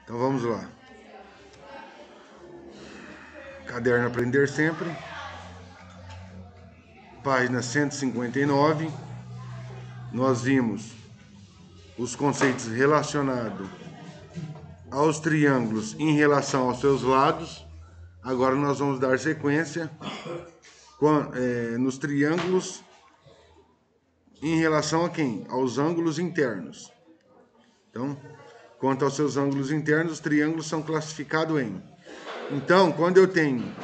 Então vamos lá. Caderno Aprender Sempre. Página 159. Nós vimos os conceitos relacionados aos triângulos em relação aos seus lados. Agora nós vamos dar sequência nos triângulos em relação a quem? Aos ângulos internos. Então, quanto aos seus ângulos internos, os triângulos são classificados em... Então, quando eu tenho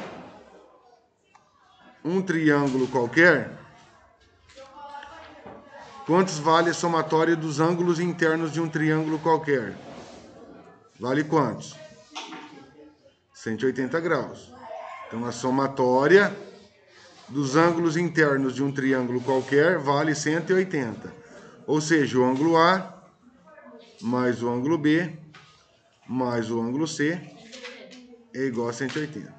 um triângulo qualquer, quantos vale a somatória dos ângulos internos de um triângulo qualquer? Vale quantos? 180 graus. Então, a somatória dos ângulos internos de um triângulo qualquer vale 180. Ou seja, o ângulo A mais o ângulo B mais o ângulo C é igual a 180.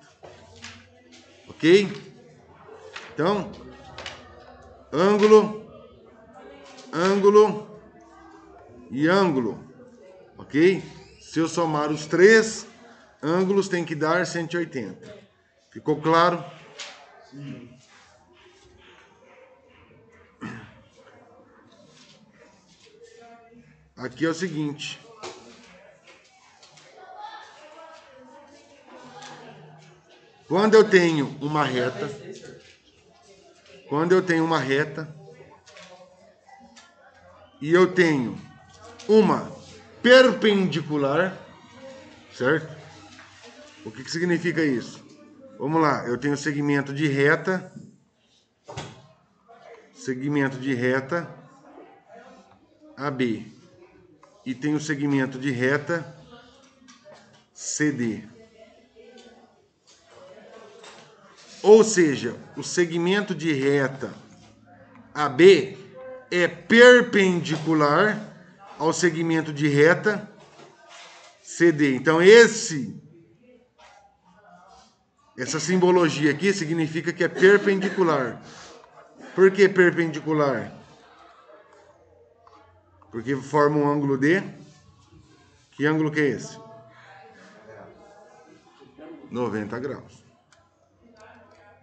Ok? Então, ângulo e ângulo. Ok? Se eu somar os três ângulos, tem que dar 180. Ficou claro? Aqui é o seguinte. Quando eu tenho uma reta, e eu tenho uma perpendicular, certo? O que significa isso? Vamos lá, eu tenho segmento de reta AB e tenho segmento de reta CD. Ou seja, o segmento de reta AB é perpendicular ao segmento de reta CD. Então, essa simbologia aqui significa que é perpendicular. Por que perpendicular? Porque forma um ângulo de... Que ângulo que é esse? 90 graus.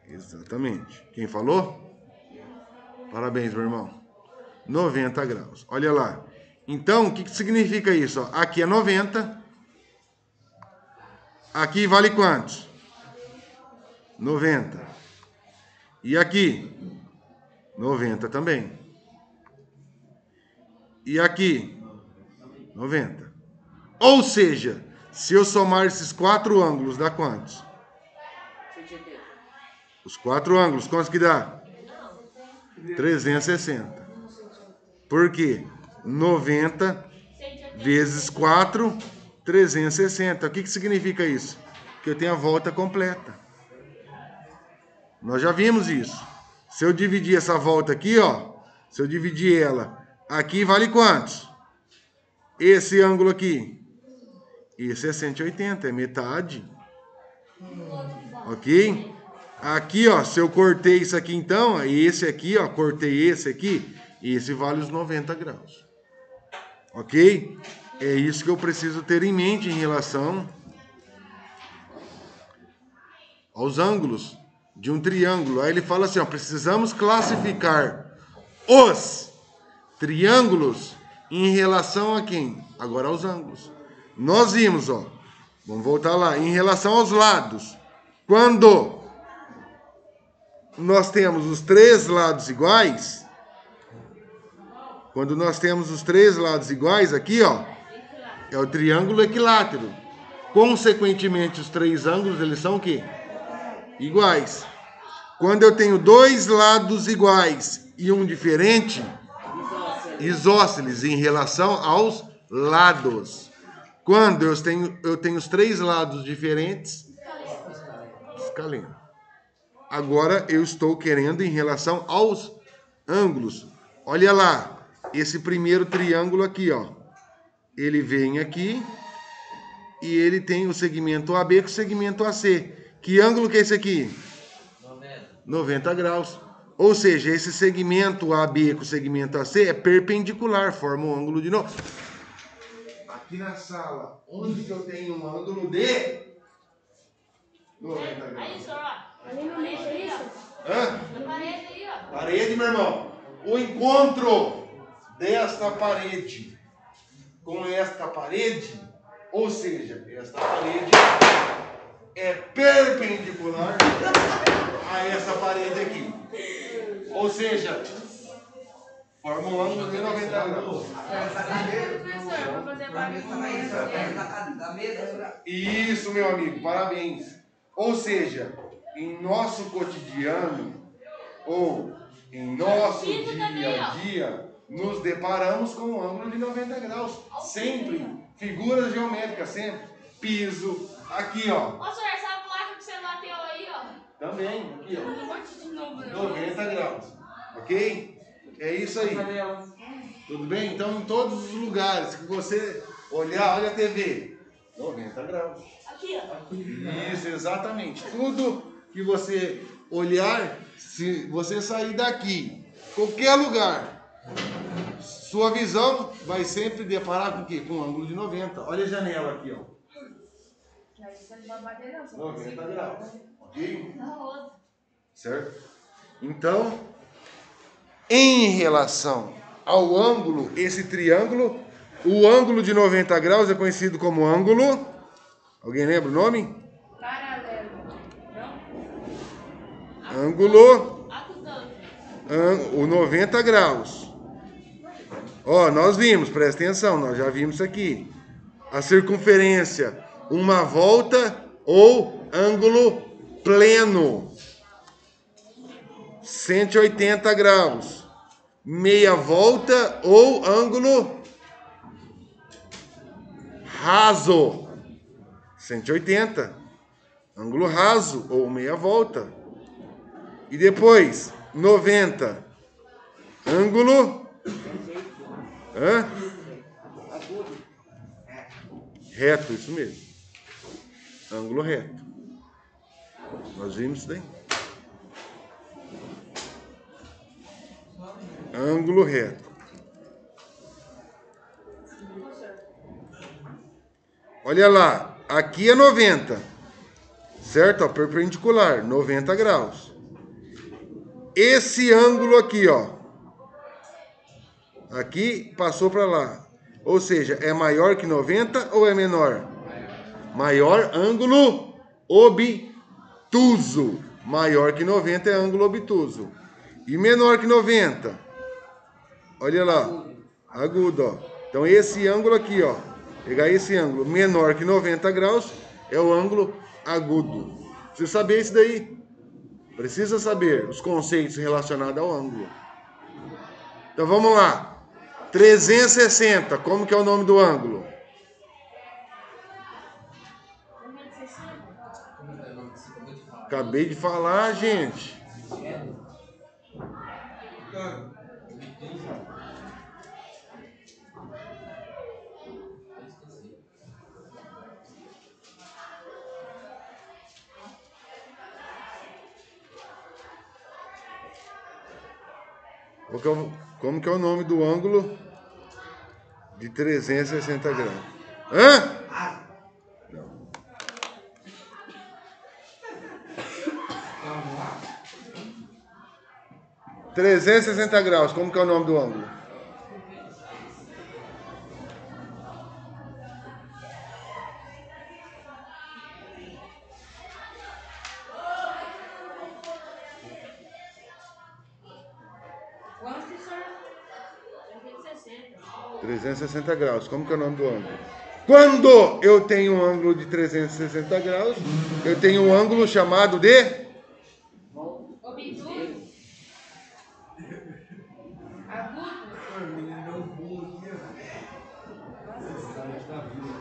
Exatamente. Quem falou? Parabéns, meu irmão. 90 graus. Olha lá. Então, o que significa isso? Ó, aqui é 90. Aqui vale quantos? 90. E aqui? 90 também. E aqui? 90. Ou seja, se eu somar esses quatro ângulos, dá quantos? Os quatro ângulos, quantos que dá? 360. Por quê? 90 vezes 4, 360. O que significa isso? Que eu tenho a volta completa. Nós já vimos isso. Se eu dividir essa volta aqui, ó, se eu dividir ela, aqui vale quantos? Esse ângulo aqui. Esse é 180, é metade. Ok? Aqui, ó, se eu cortei isso aqui, então, esse aqui, ó, cortei esse aqui, esse vale os 90 graus. Ok? É isso que eu preciso ter em mente em relação aos ângulos de um triângulo. Aí ele fala assim, ó, precisamos classificar os triângulos em relação a quem? Agora aos ângulos. Nós vimos, ó, vamos voltar lá, em relação aos lados. Quando nós temos os três lados iguais, aqui, ó, é o triângulo equilátero. Consequentemente, os três ângulos, eles são o quê? Iguais. Quando eu tenho dois lados iguais e um diferente, isósceles em relação aos lados. Quando eu tenho os três lados diferentes, escaleno. Agora eu estou querendo em relação aos ângulos. Olha lá, esse primeiro triângulo aqui, ó. Ele vem aqui e ele tem o segmento AB com o segmento AC. Que ângulo que é esse aqui? 90 graus. Ou seja, esse segmento AB com o segmento AC é perpendicular, forma um ângulo de novo. aqui na sala, onde que eu tenho um ângulo de 90 graus. Aí, senhor, ó. Ali no meio, isso. Hã? Na parede aí, ó. Parede, meu irmão. O encontro desta parede com esta parede, ou seja, esta parede é perpendicular a essa parede aqui. Ou seja, forma um ângulo de 90 graus. Isso, meu amigo, parabéns. Ou seja, em nosso cotidiano, ou em nosso dia a dia, nos deparamos com um ângulo de 90 graus. Sempre. Figuras geométricas, sempre. Piso. Aqui, ó. Ô, senhor, essa placa que você bateu aí, ó. Também, aqui, ó. Um monte de número. 90 graus. Ok? É isso aí. Tudo bem? Então, em todos os lugares que você olhar, olha a TV. 90 graus. Aqui, ó. Isso, exatamente. Tudo que você olhar, se você sair daqui, qualquer lugar, sua visão vai sempre deparar com o quê? Com um ângulo de 90. Olha a janela aqui, ó. 90 graus. Ok? Certo? Então, em relação ao ângulo, esse triângulo, o ângulo de 90 graus é conhecido como ângulo. Alguém lembra o nome? Paralelo. Não? Ângulo. Acutante. O 90 graus. Ó, nós vimos, presta atenção, nós já vimos isso aqui. A circunferência, uma volta ou ângulo pleno. 180 graus. Meia volta ou ângulo raso. 180. Ângulo raso ou meia volta. E depois, 90. Ângulo. Hã? Reto, isso mesmo. Ângulo reto. Nós vimos isso daí. Ângulo reto. Olha lá, aqui é 90. Certo? Ó, perpendicular, 90 graus. Esse ângulo aqui, ó. Aqui passou para lá. Ou seja, é maior que 90 ou é menor? Maior ângulo obtuso. Maior que 90 é ângulo obtuso. E menor que 90? Olha lá. Agudo, ó. Então esse ângulo aqui, ó. Pegar esse ângulo menor que 90 graus é o ângulo agudo. Precisa saber isso daí. Precisa saber os conceitos relacionados ao ângulo. Então vamos lá. 360, como que é o nome do ângulo? Acabei de falar, gente. Como que é o nome do ângulo de 360 graus? Hã? Não. 360 graus, como que é o nome do ângulo? Quanto, senhor? 360. 360 graus, como que é o nome do ângulo? Quando eu tenho um ângulo de 360 graus, eu tenho um ângulo chamado de... Obtuso. Agudo.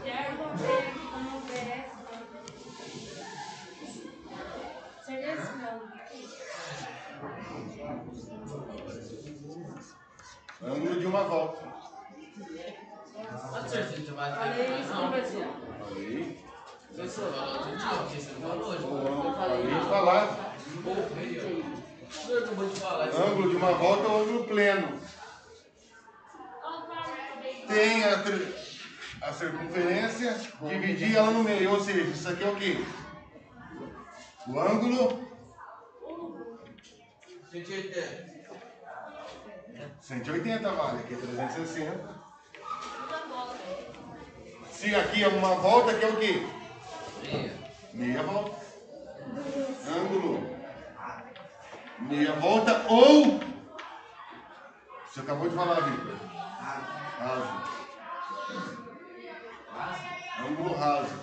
Quero ver aqui como ver. Seria esse não. Ângulo de uma volta. Falei isso, professor. Falei. Professor, falou outro dia, porque você não falou hoje. Falei falar. O senhor acabou de falar. Ângulo de uma volta é o ângulo pleno. Tem a circunferência, dividir ela no meio. Ou seja, isso aqui é o quê? O ângulo 180. 180 vale, aqui é 360. Se aqui é uma volta, aqui é o quê? Meia volta. Ângulo meia volta ou... Você acabou de falar, Vitor. Raso. Ângulo raso.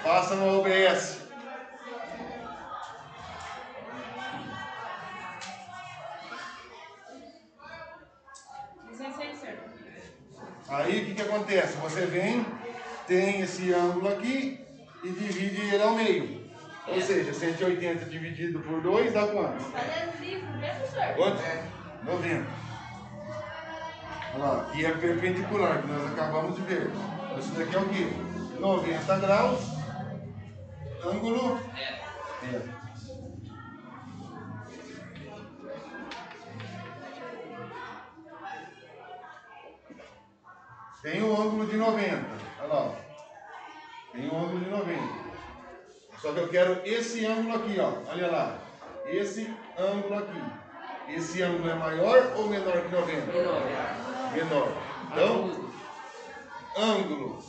Faça no OBS. Aí o que acontece? Você vem, tem esse ângulo aqui e divide ele ao meio. Ou seja, 180 dividido por 2 dá quanto? Fazendo livro, né, professor? Quanto? 90. Olha lá, aqui é perpendicular, que nós acabamos de ver. Isso daqui é o quê? 90 graus, ângulo reto. Tem um ângulo de 90. Olha lá. Tem um ângulo de 90. Só que eu quero esse ângulo aqui, ó. Olha lá. Esse ângulo aqui. Esse ângulo é maior ou menor que 90? Menor. Menor. Então, ângulo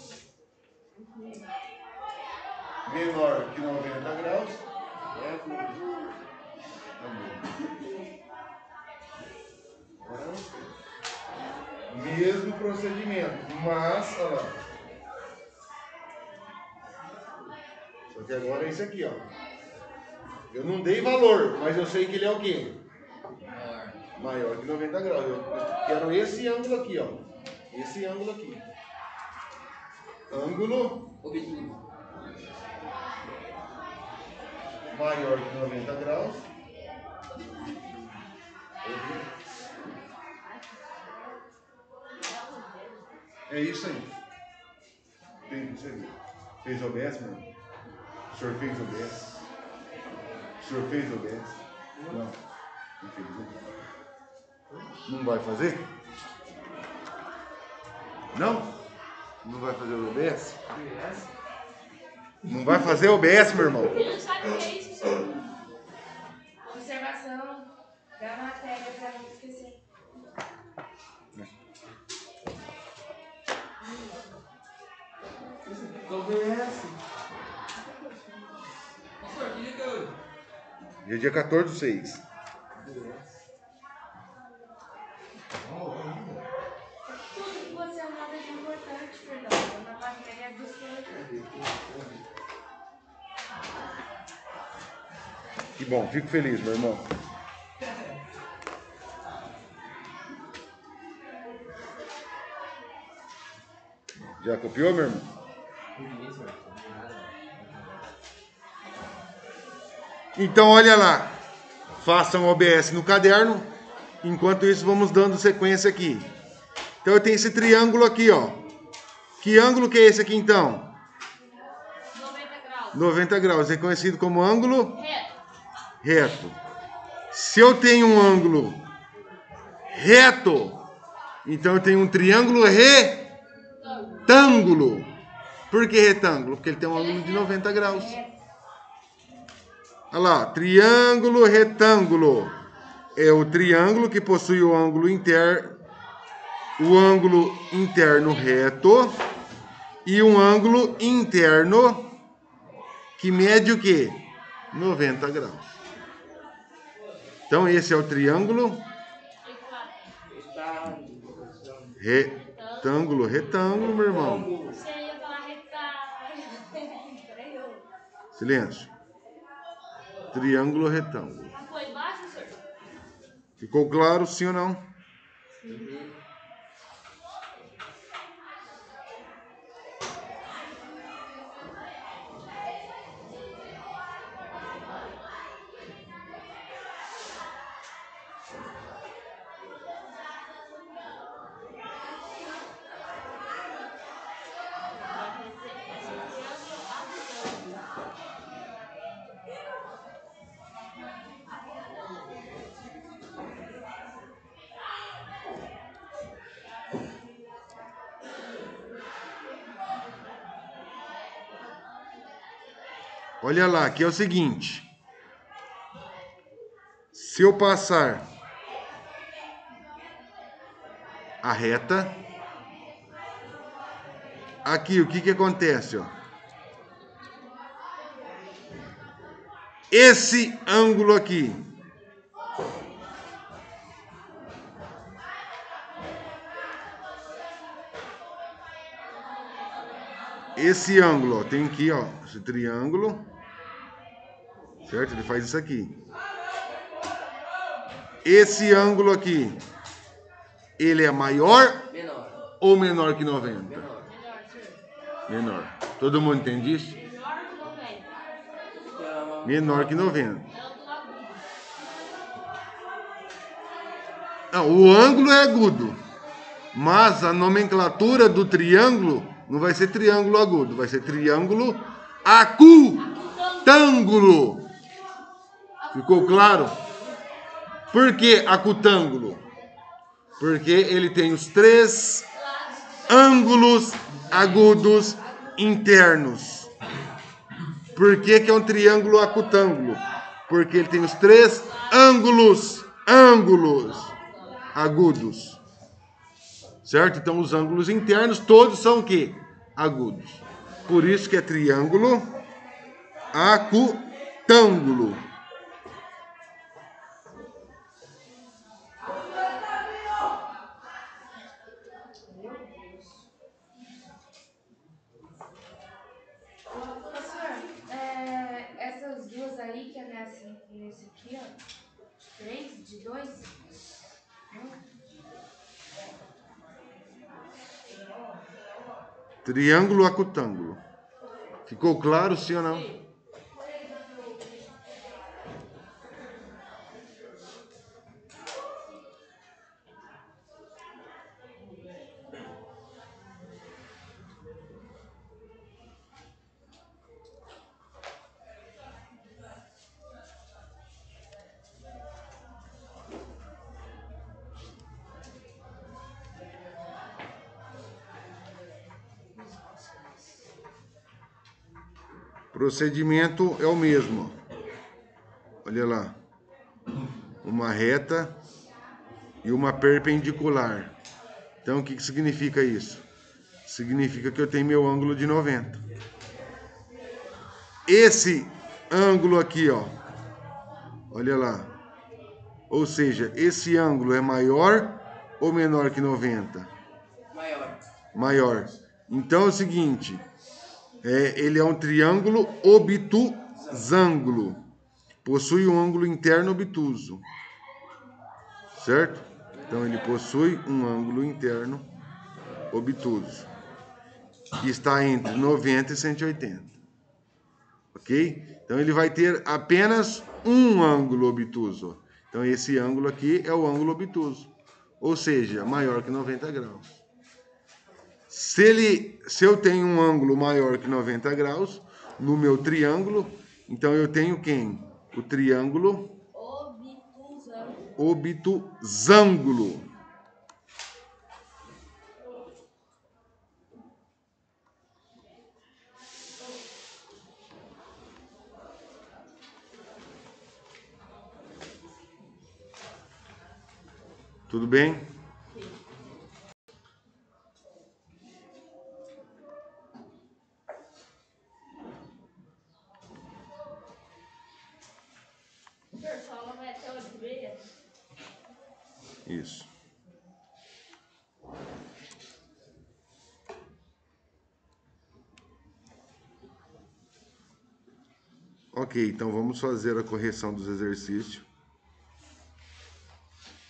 menor que 90 graus é mesmo procedimento, mas, olha lá. Só que agora é esse aqui, ó. Eu não dei valor, mas eu sei que ele é o quê? Maior que 90 graus. Eu quero esse ângulo aqui, ó. Esse ângulo aqui. Ângulo maior que 90 graus. É isso aí. Fez OBS, mano? O senhor fez OBS? O senhor fez OBS? Não. Não fez. Não vai fazer? Não? Não vai fazer o OBS? Não vai fazer OBS, meu irmão? Ele não sabe o que é isso, senhor. Observação da matéria para não esquecer. OBS. Professor, que dia que é hoje? Dia 14/6. Tudo que você anota é importante, perdão. Na matéria do senhor. Que bom, fico feliz, meu irmão. Já copiou, meu irmão? Então, olha lá. Façam OBS no caderno. Enquanto isso, vamos dando sequência aqui. Então, eu tenho esse triângulo aqui, ó. Que ângulo que é esse aqui, então? 90 graus. 90 graus. É conhecido como ângulo Reto. reto. Se eu tenho um ângulo reto, então eu tenho um triângulo retângulo. Por que retângulo? Porque ele tem um ângulo de 90 graus. Olha lá, triângulo retângulo. É o triângulo que possui o ângulo interno reto e um ângulo interno que mede o quê? 90 graus. Então esse é o triângulo retângulo, meu irmão. Você ia falar retângulo. Silêncio. Triângulo retângulo. Foi embaixo, senhor? Ficou claro, sim ou não? Olha lá, que é o seguinte. Se eu passar a reta, aqui o que acontece, ó? Esse ângulo aqui, esse ângulo, ó, tem aqui, ó, esse triângulo, certo? Ele faz isso aqui. Esse ângulo aqui, ele é maior Menor. ou menor que 90? Menor. Menor. Todo mundo entende isso? Menor que 90. Menor que 90. É o do agudo. Não, o ângulo é agudo, mas a nomenclatura do triângulo não vai ser triângulo agudo, vai ser triângulo acutângulo. Ficou claro? Por que acutângulo? Porque ele tem os 3 ângulos agudos internos. Por que é um triângulo acutângulo? Porque ele tem os 3 ângulos agudos. Certo? Então os ângulos internos todos são o quê? Agudos. Por isso que é triângulo acutângulo. Professor, essas duas aí, que é nesse aqui, ó. 3 de 2. Triângulo acutângulo. Ficou claro, sim ou não? Procedimento é o mesmo. Olha lá. Uma reta e uma perpendicular. Então, o que significa isso? Significa que eu tenho meu ângulo de 90. Esse ângulo aqui, ó. Olha lá. Ou seja, esse ângulo é maior ou menor que 90? Maior. Maior. Então é o seguinte. Ele é um triângulo obtusângulo. Possui um ângulo interno obtuso. Certo? Então ele possui um ângulo interno obtuso. Que está entre 90 e 180. Ok? Então ele vai ter apenas um ângulo obtuso. Então esse ângulo aqui é o ângulo obtuso. Ou seja, maior que 90 graus. Se eu tenho um ângulo maior que 90 graus no meu triângulo, então eu tenho quem? O triângulo obtusângulo. Tudo bem? Sua aula vai até 8h30? Isso. Ok, então vamos fazer a correção dos exercícios.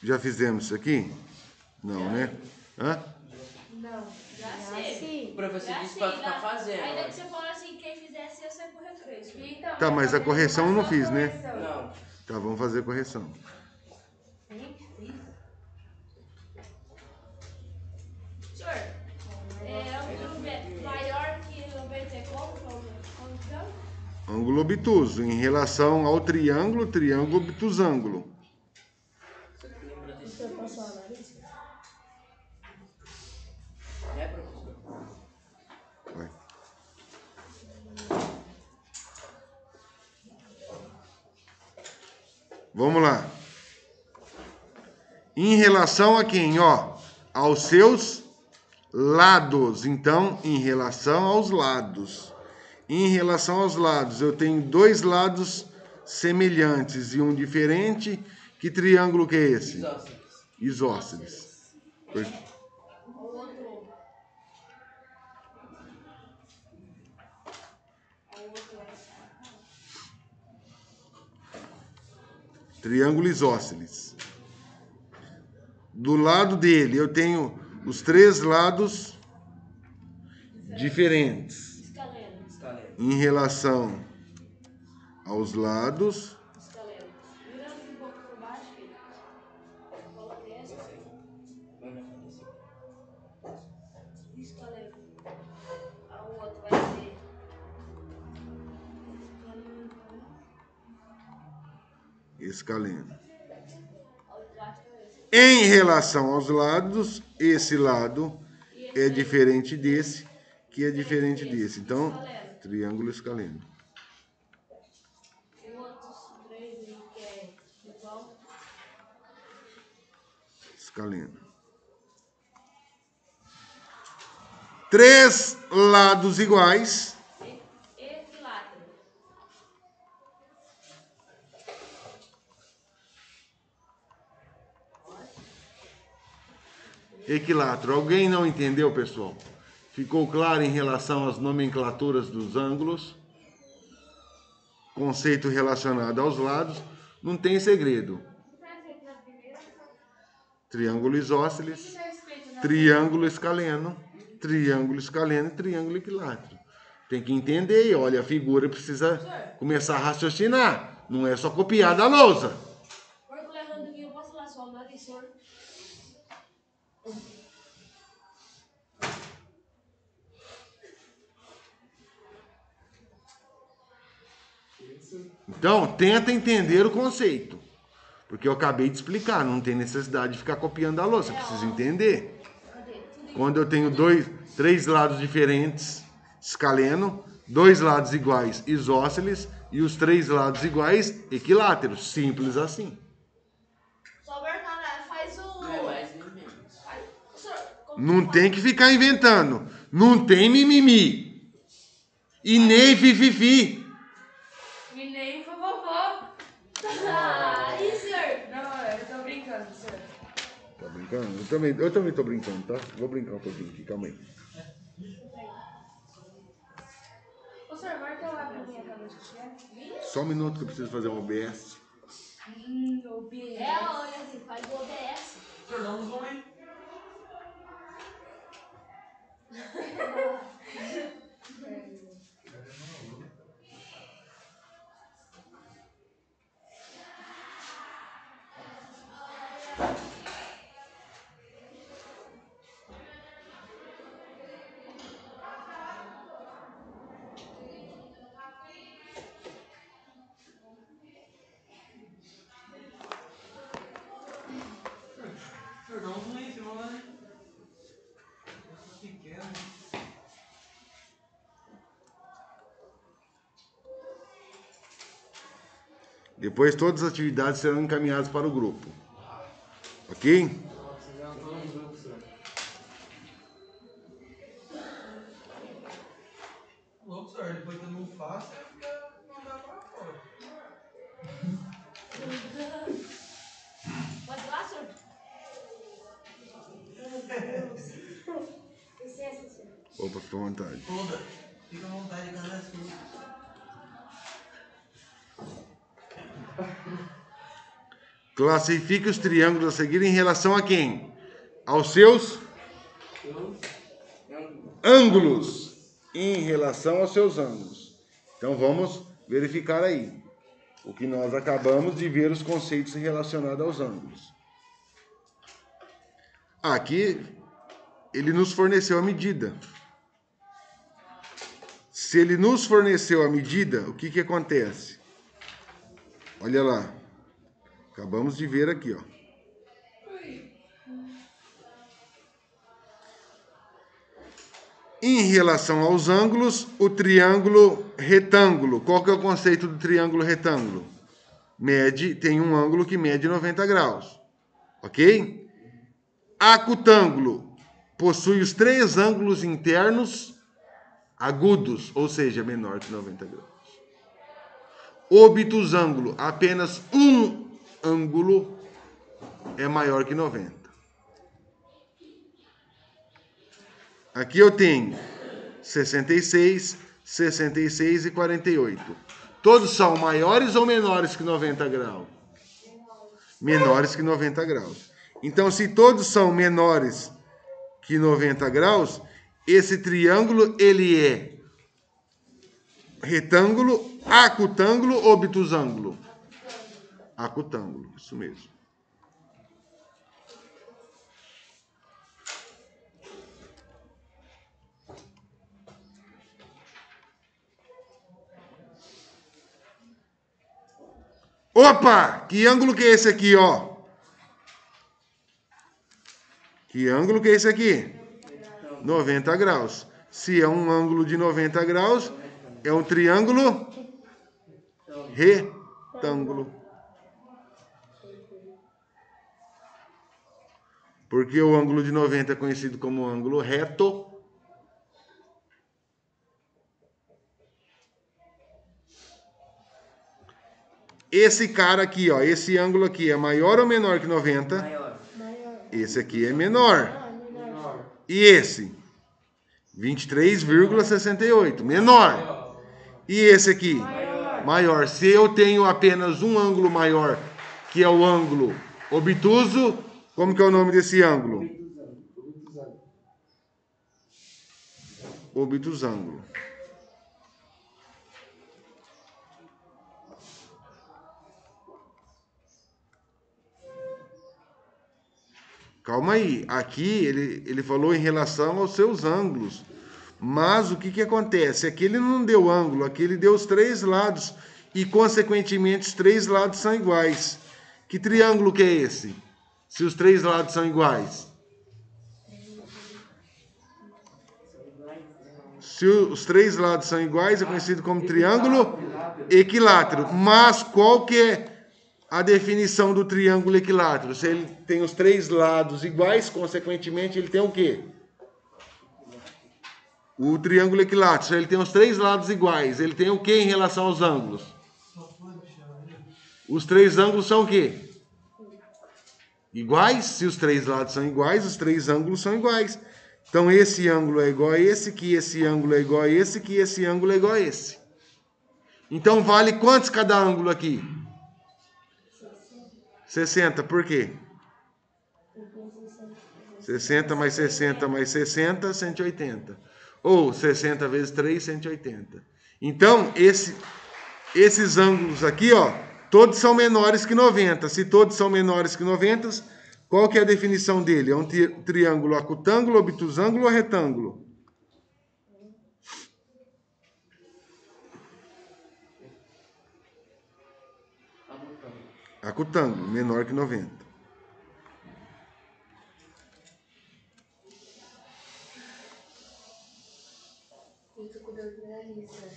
Já fizemos isso aqui? Não, né? Hã? Não, já sei. O professor Já disse sei, pra ficar fazendo. Aí ó. você falou assim, quem fizesse ia ser corretor. Então, Tá, mas a correção eu não fiz, né? Não. Tá, vamos fazer a correção. Senhor, ângulo maior que 90 é como então? Ângulo obtuso, em relação ao triângulo, triângulo obtusângulo. Você lembra desse? Né, professor? Vai. Vamos lá. Em relação a quem? Ó, aos seus lados. Então, em relação aos lados. Em relação aos lados, eu tenho dois lados semelhantes e um diferente. Que triângulo que é esse? Isósceles. Isósceles. Triângulo isósceles. Do lado dele, eu tenho os três lados diferentes. Escaleno. Em relação aos lados, Virando um pouco por baixo, filho. Coloca essa. Vai na frente. Escaleno. O outro vai ser. escaleno. Em relação aos lados, esse lado é diferente desse, que é diferente desse. Então, triângulo escaleno. O outro três que é igual. Escaleno. Três lados iguais. Equilátero. Equilátero. Alguém não entendeu, pessoal? Ficou claro em relação às nomenclaturas dos ângulos? Conceito relacionado aos lados. Não tem segredo. Triângulo isósceles, triângulo escaleno e triângulo equilátero. Tem que entender, olha, a figura precisa começar a raciocinar. Não é só copiar da lousa. Porco levando aqui, eu posso lá só o nariz, senhor? Então, tenta entender o conceito. Porque eu acabei de explicar, não tem necessidade de ficar copiando a lousa, precisa entender. Quando eu tenho três lados diferentes, escaleno, dois lados iguais, isósceles, e os três lados iguais, equiláteros. Simples assim. Só Bernardo, faz o. Não é mais nem menos. Não tem que ficar inventando. Não tem mimimi. E nem fififi. E nem vovó. Aí, senhor. Não, eu tô brincando, senhor. Tá brincando? Eu também tô brincando, tá? Vou brincar um pouquinho aqui, calma aí. Ô, senhor, marca lá pra mim a cabeça que é. Só um minuto que eu preciso fazer um OBS. OBS. Olha assim, faz o OBS. Senhor, dá um zoom aí. Senhor, dá um zoom aí, senhor, né? Pequeno. Depois todas as atividades serão encaminhadas para o grupo. Ok? Você já entrou no grupo, senhor. Louco, senhor, depois que eu não faço, eu fico mandar pra fora. Pode ir lá, senhor? Licença, senhor. Opa, fica à vontade. Toda. Fica à vontade, a casa é sua. Classifique os triângulos a seguir em relação a quem? Aos seus ângulos. Em relação aos seus ângulos. Então vamos verificar aí. O que nós acabamos de ver os conceitos relacionados aos ângulos. Aqui ele nos forneceu a medida. Se ele nos forneceu a medida, o que acontece? Olha lá. Acabamos de ver aqui, ó. Em relação aos ângulos, o triângulo retângulo. Qual que é o conceito do triângulo retângulo? tem um ângulo que mede 90 graus. Ok? Acutângulo possui os três ângulos internos agudos, ou seja, menor que 90 graus. Obtusângulo, apenas um ângulo é maior que 90. Aqui eu tenho 66, 66 e 48. Todos são maiores ou menores que 90 graus? Menores que 90 graus. Então, se todos são menores que 90 graus, esse triângulo ele é retângulo, acutângulo ou obtusângulo? Acutângulo, isso mesmo. Opa! Que ângulo que é esse aqui, ó? Que ângulo que é esse aqui? 90 graus. Se é um ângulo de 90 graus, é um triângulo retângulo. Porque o ângulo de 90 é conhecido como ângulo reto. Esse cara aqui, ó, esse ângulo aqui é maior ou menor que 90? Maior. Esse aqui é menor. Menor. E esse? 23,68. Menor. E esse aqui? Maior. Maior. Se eu tenho apenas um ângulo maior, que é o ângulo obtuso, como que é o nome desse ângulo? Obtusângulo. Calma aí. Aqui ele falou em relação aos seus ângulos. Mas o que acontece? Aqui ele não deu ângulo, aqui ele deu os três lados. E, consequentemente, os três lados são iguais. Que triângulo que é esse? Se os três lados são iguais. Se os três lados são iguais, é conhecido como triângulo equilátero. Mas qual que é a definição do triângulo equilátero? Se ele tem os três lados iguais, consequentemente, ele tem o quê? O triângulo equilátero. Se ele tem os três lados iguais, ele tem o quê em relação aos ângulos? Os três ângulos são o quê? Iguais? Se os três lados são iguais, os três ângulos são iguais. Então, esse ângulo é igual a esse, que esse ângulo é igual a esse, que esse ângulo é igual a esse. Então, vale quantos cada ângulo aqui? 60. Por quê? 60 mais 60 mais 60, 180. Ou 60 vezes 3, 180. Então, esses ângulos aqui, ó, todos são menores que 90. Se todos são menores que 90, qual que é a definição dele? É um triângulo acutângulo, obtusângulo ou retângulo? Acutângulo, menor que 90. Eu tô com dor de nariz, né?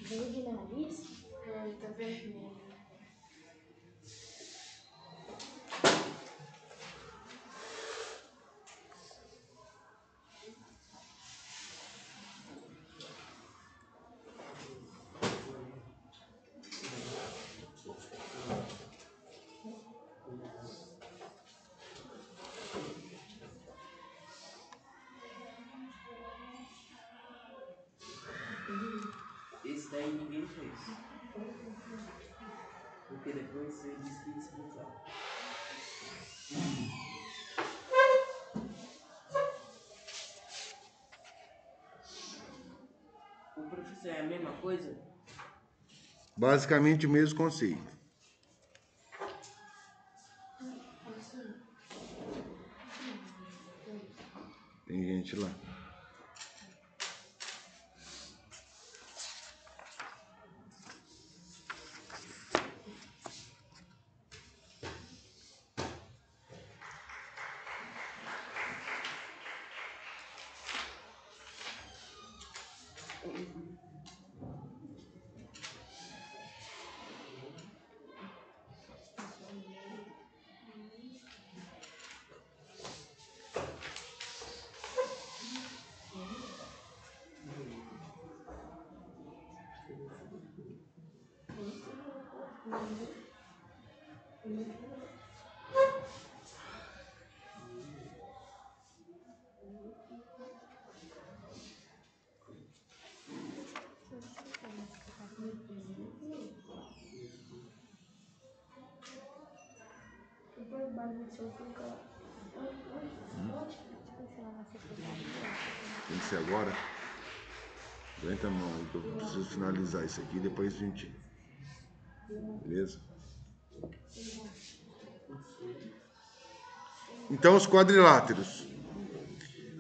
Dor de nariz? Ai, tá vermelho. Esse daí ninguém fez. Porque depois você disse que ia explicar. O professor é a mesma coisa? Basicamente o mesmo conceito. Tem gente lá. Tem que ser agora. Aguenta a mão aí que eu preciso finalizar isso aqui e depois a gente... Beleza? Então os quadriláteros.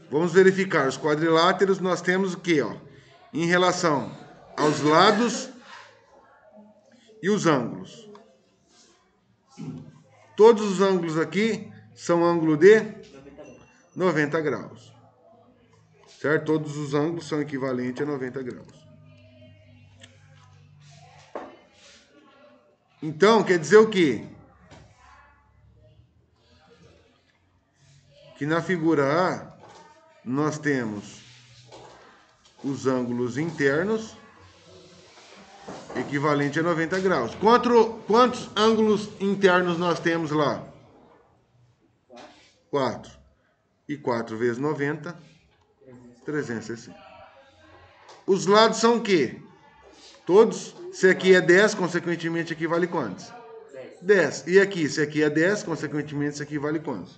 Vamos verificar. Os quadriláteros nós temos o que, ó? Em relação aos lados e os ângulos. Todos os ângulos aqui são ângulo de 90 graus. Certo? Todos os ângulos são equivalentes a 90 graus. Então, quer dizer o quê? Que na figura A, nós temos os ângulos internos equivalente a 90 graus. Quantos ângulos internos nós temos lá? 4. E 4 vezes 90, 360. Os lados são o quê? Todos. Se aqui é 10, consequentemente aqui vale quantos? 10. E aqui, se aqui é 10, consequentemente isso aqui vale quantos?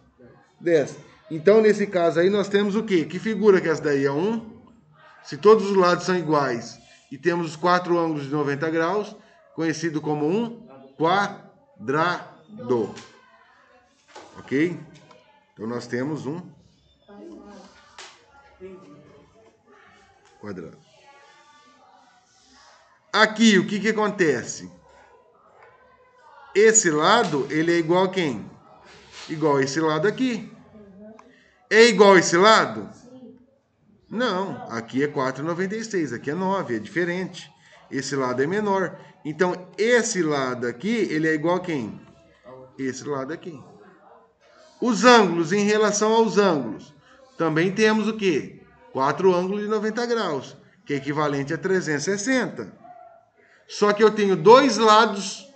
10. Então, nesse caso aí, nós temos o quê? Que figura que essa daí é 1? Se todos os lados são iguais e temos os 4 ângulos de 90 graus, conhecido como um quadrado. Ok? Então, nós temos um quadrado. Aqui, o que que acontece? Esse lado, ele é igual a quem? Igual a esse lado aqui. É igual a esse lado? Não, aqui é 4,96, aqui é 9, é diferente. Esse lado é menor. Então, esse lado aqui, ele é igual a quem? Esse lado aqui. Os ângulos, em relação aos ângulos, também temos o quê? 4 ângulos de 90 graus, que é equivalente a 360. Só que eu tenho 2 lados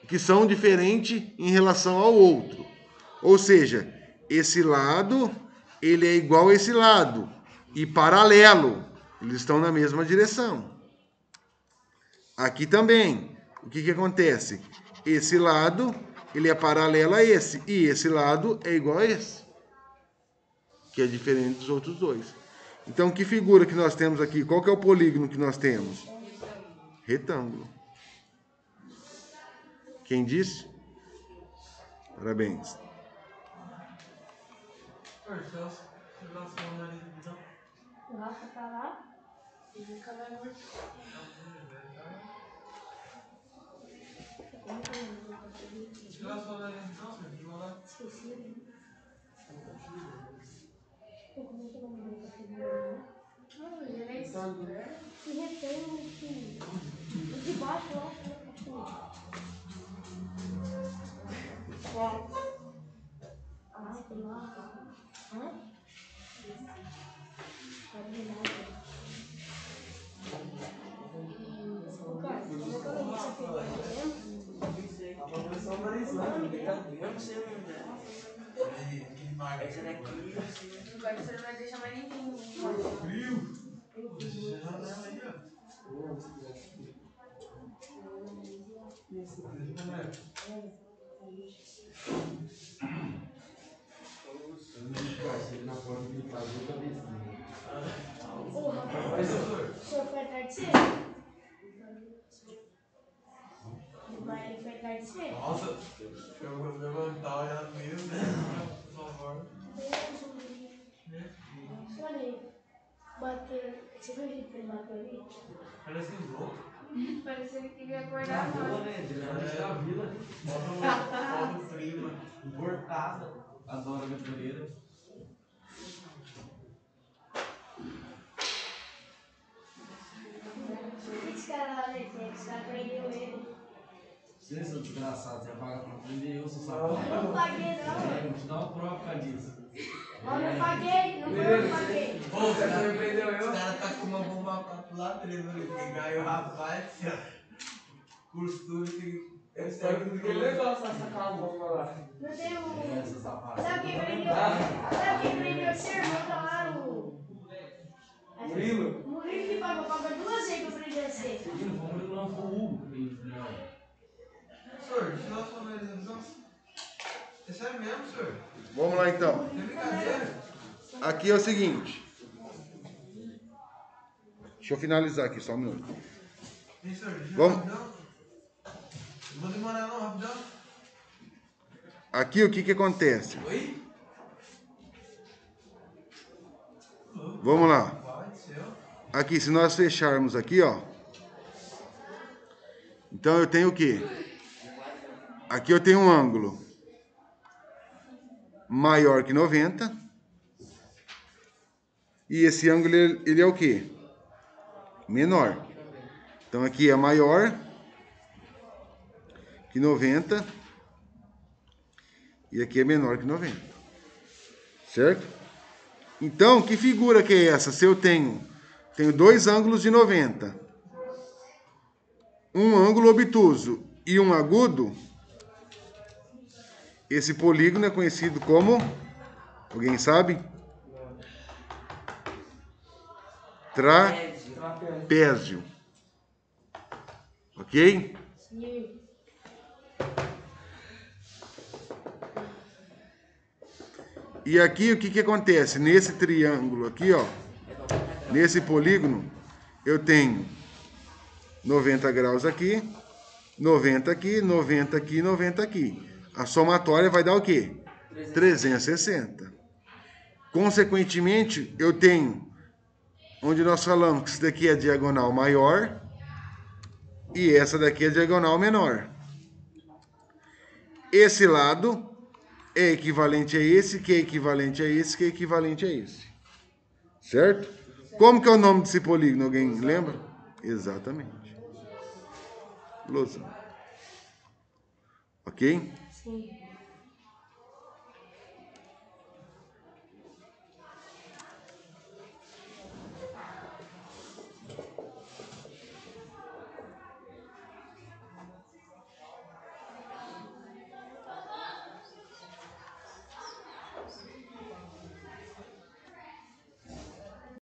que são diferentes em relação ao outro. Ou seja, esse lado, ele é igual a esse lado. E paralelo. Eles estão na mesma direção. Aqui também. O que que acontece? Esse lado, ele é paralelo a esse. E esse lado é igual a esse. Que é diferente dos outros dois. Então, que figura que nós temos aqui? Qual que é o polígono que nós temos? Retângulo. Quem disse? Parabéns. O Rafa tá lá e nunca vai mostrar. Esqueci. Como é que eu vou mudar essa figura? Não, ele é esse retângulo aqui. O de baixo lá, ah, tem lá. Hã? Eu não sei onde é. Essa daqui, Agora você não vai deixar mais ninguém. Frio? Deixa eu janela aí, ó. Na porta do fazendo cabecinha. Ô, rapaz, o senhor foi atrás de você? Vai foi atrás de você? Nossa, eu vou levantar, olhar mesmo, né? Por favor. Olha aí. Bateu. Você viu o jeito que ele bateu ali? Parece que louco. Parecia que queria acordar agora. Da vila. Foto frio, mano. Importada. Adoro aventureira. Esse cara lá, né? Esse cara prendeu ele. Você, seu desgraçado, você paga pra prender eu, seu sapato. Eu não paguei, não. É, vou te dar uma prova por causa disso. Eu não paguei, não foi eu que paguei. Pô, você não prendeu eu? Os caras tá com uma bomba lá, ele não ligar e o rapaz. Costura que... É que legal essa calma lá. Não tem um. Essas sapatas. Sabe quem prendeu? Sabe quem prendeu o seu irmão? Tá lá no. Murilo? Murilo que pagou 2 vezes que eu prendi esse. Vamos lá pro Hugo. Não. Senhor, deixa eu dar sua analisação. É sério mesmo, senhor? Vamos lá então. Tem brincadeira? Aqui é o seguinte. Deixa eu finalizar aqui, só um minuto. Hein, senhor? Deixa eu Vamos. rapidão. Não vou demorar não, rapidão. Aqui o que acontece? Oi? Vamos lá. Pai do céu. Aqui, se nós fecharmos aqui, ó. Então eu tenho o quê? Aqui eu tenho um ângulo maior que 90. E esse ângulo, ele é o quê? Menor. Então aqui é maior que 90. E aqui é menor que 90. Certo? Então, que figura que é essa? Se eu tenho 2 ângulos de 90, um ângulo obtuso e um agudo, esse polígono é conhecido como, alguém sabe? Trapézio. Ok? Sim. E aqui o que acontece? Nesse triângulo aqui, ó, nesse polígono, eu tenho 90 graus aqui, 90 aqui, 90 aqui, 90 aqui. A somatória vai dar o quê? 360. Consequentemente, eu tenho, onde nós falamos que isso daqui é a diagonal maior e essa daqui é a diagonal menor. Esse lado é equivalente a esse, que é equivalente a esse, que é equivalente a esse. Certo? Como que é o nome desse polígono? Alguém lembra? Exatamente. Losango. Ok? Sim.